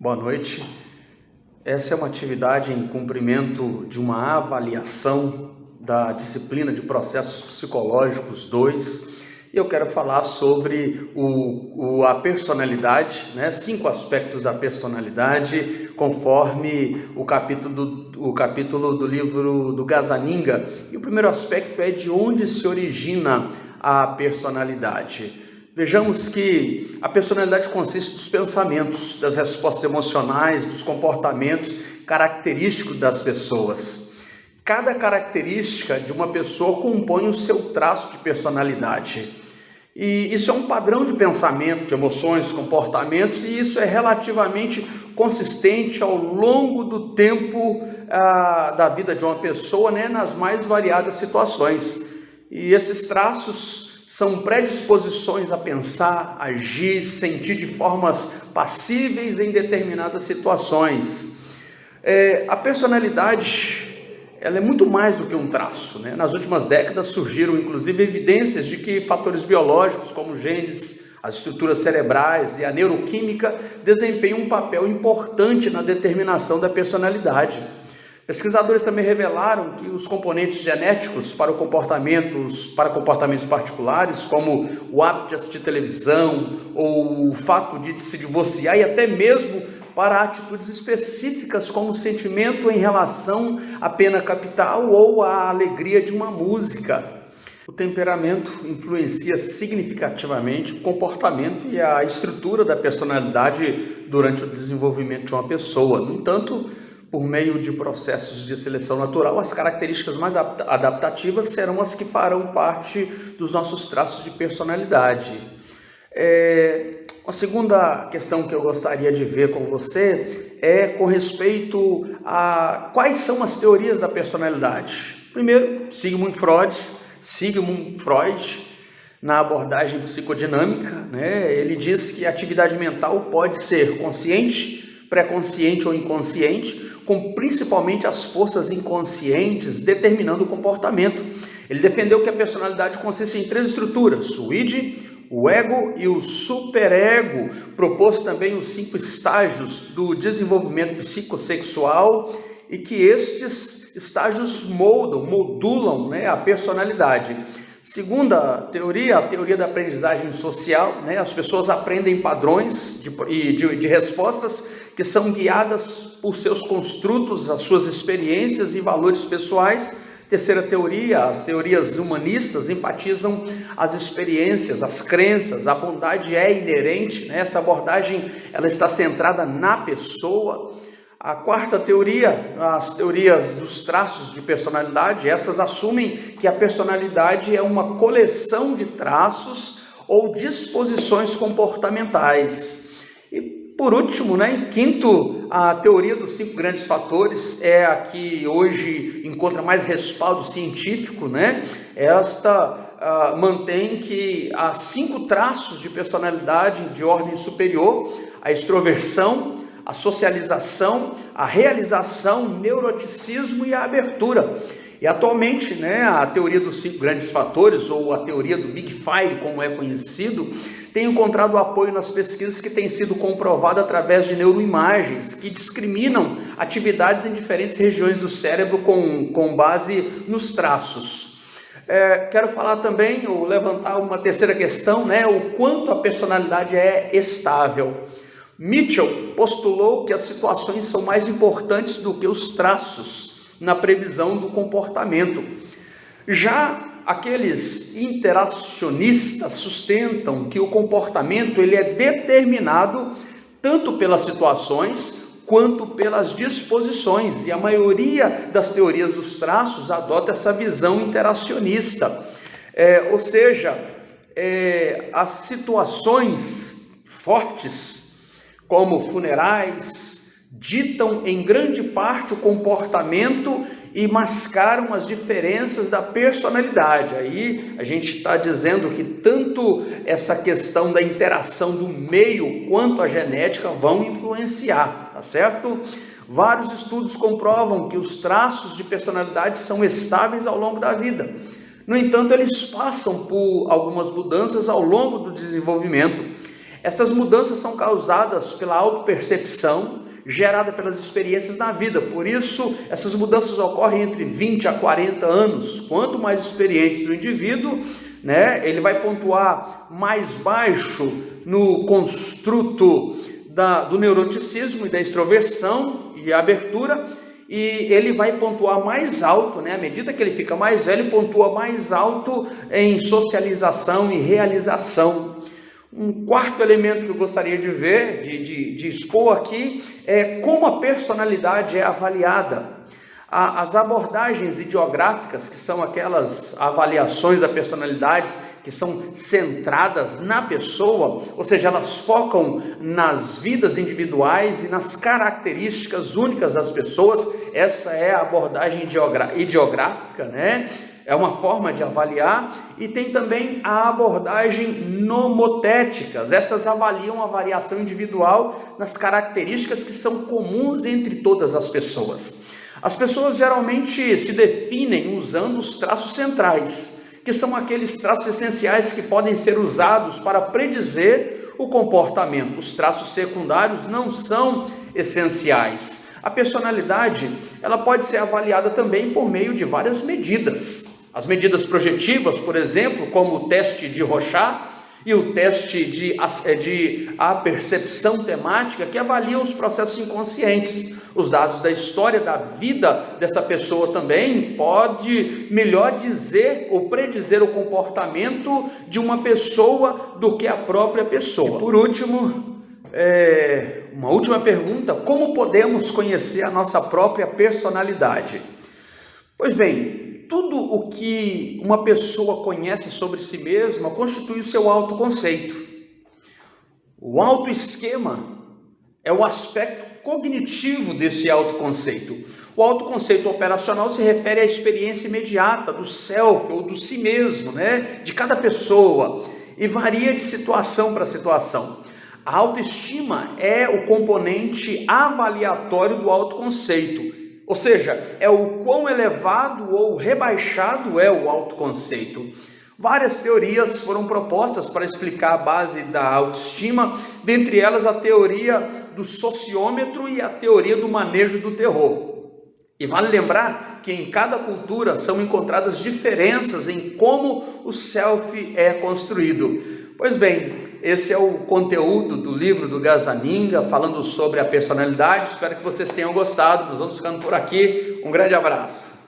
Boa noite. Essa é uma atividade em cumprimento de uma avaliação da disciplina de Processos Psicológicos 2 e eu quero falar sobre a personalidade, 5 aspectos da personalidade, conforme o capítulo do livro do Gazzaniga. E o primeiro aspecto é de onde se origina a personalidade. Vejamos que a personalidade consiste dos pensamentos, das respostas emocionais, dos comportamentos característicos das pessoas. Cada característica de uma pessoa compõe o seu traço de personalidade. E isso é um padrão de pensamento, de emoções, comportamentos, e isso é relativamente consistente ao longo do tempo da vida de uma pessoa, nas mais variadas situações. E esses traços são predisposições a pensar, agir, sentir de formas passíveis em determinadas situações. A personalidade ela é muito mais do que um traço. Nas últimas décadas surgiram inclusive evidências de que fatores biológicos como genes, as estruturas cerebrais e a neuroquímica desempenham um papel importante na determinação da personalidade. Pesquisadores também revelaram que os componentes genéticos para comportamentos particulares, como o hábito de assistir televisão ou o fato de se divorciar e até mesmo para atitudes específicas como o sentimento em relação à pena capital ou à alegria de uma música. O temperamento influencia significativamente o comportamento e a estrutura da personalidade durante o desenvolvimento de uma pessoa. No entanto, por meio de processos de seleção natural, as características mais adaptativas serão as que farão parte dos nossos traços de personalidade. Uma segunda questão que eu gostaria de ver com você é com respeito a quais são as teorias da personalidade. Primeiro, Sigmund Freud, na abordagem psicodinâmica, ele diz que a atividade mental pode ser consciente, pré-consciente ou inconsciente, com principalmente as forças inconscientes determinando o comportamento. Ele defendeu que a personalidade consiste em 3 estruturas: o id, o ego e o superego. Propôs também os 5 estágios do desenvolvimento psicossexual e que estes estágios modulam a personalidade. Segunda teoria, a teoria da aprendizagem social, as pessoas aprendem padrões de respostas que são guiadas por seus construtos, as suas experiências e valores pessoais. Terceira teoria, as teorias humanistas enfatizam as experiências, as crenças, a bondade é inerente, essa abordagem ela está centrada na pessoa. A quarta teoria, as teorias dos traços de personalidade, estas assumem que a personalidade é uma coleção de traços ou disposições comportamentais. E por último, em quinto, a teoria dos 5 grandes fatores é a que hoje encontra mais respaldo científico, Esta mantém que há 5 traços de personalidade de ordem superior: a extroversão, a socialização, a realização, o neuroticismo e a abertura. E atualmente, a teoria dos 5 grandes fatores, ou a teoria do Big Five, como é conhecido, tem encontrado apoio nas pesquisas que têm sido comprovadas através de neuroimagens, que discriminam atividades em diferentes regiões do cérebro com base nos traços. Quero falar também, ou levantar uma terceira questão, o quanto a personalidade é estável. Mitchell postulou que as situações são mais importantes do que os traços na previsão do comportamento. Já aqueles interacionistas sustentam que o comportamento ele é determinado tanto pelas situações quanto pelas disposições, e a maioria das teorias dos traços adota essa visão interacionista. Ou seja, as situações fortes, como funerais, ditam em grande parte o comportamento e mascaram as diferenças da personalidade. Aí a gente está dizendo que tanto essa questão da interação do meio quanto a genética vão influenciar, tá certo? Vários estudos comprovam que os traços de personalidade são estáveis ao longo da vida. No entanto, eles passam por algumas mudanças ao longo do desenvolvimento. Essas mudanças são causadas pela autopercepção gerada pelas experiências na vida. Por isso, essas mudanças ocorrem entre 20 a 40 anos. Quanto mais experiente o indivíduo, ele vai pontuar mais baixo no construto do neuroticismo e da extroversão e abertura, e ele vai pontuar mais alto, à medida que ele fica mais velho, ele pontua mais alto em socialização e realização. Um quarto elemento que eu gostaria de ver, de expor aqui, é como a personalidade é avaliada. As abordagens ideográficas, que são aquelas avaliações da personalidade que são centradas na pessoa, ou seja, elas focam nas vidas individuais e nas características únicas das pessoas. Essa é a abordagem ideográfica, É uma forma de avaliar. E tem também a abordagem nomotéticas. Estas avaliam a variação individual nas características que são comuns entre todas as pessoas. As pessoas geralmente se definem usando os traços centrais, que são aqueles traços essenciais que podem ser usados para predizer o comportamento. Os traços secundários não são essenciais. A personalidade, ela pode ser avaliada também por meio de várias medidas. As medidas projetivas, por exemplo, como o teste de Rorschach e o teste de apercepção temática, que avaliam os processos inconscientes. Os dados da história da vida dessa pessoa também pode melhor dizer ou predizer o comportamento de uma pessoa do que a própria pessoa. E por último, uma última pergunta: como podemos conhecer a nossa própria personalidade? Pois bem, tudo o que uma pessoa conhece sobre si mesma constitui o seu autoconceito. O autoesquema é o aspecto cognitivo desse autoconceito. O autoconceito operacional se refere à experiência imediata do self ou do si mesmo, de cada pessoa, e varia de situação para situação. A autoestima é o componente avaliatório do autoconceito, ou seja, é o quão elevado ou rebaixado é o autoconceito. Várias teorias foram propostas para explicar a base da autoestima, dentre elas a teoria do sociômetro e a teoria do manejo do terror. E vale lembrar que em cada cultura são encontradas diferenças em como o self é construído. Pois bem, esse é o conteúdo do livro do Gazzaniga, falando sobre a personalidade. Espero que vocês tenham gostado. Nós vamos ficando por aqui. Um grande abraço.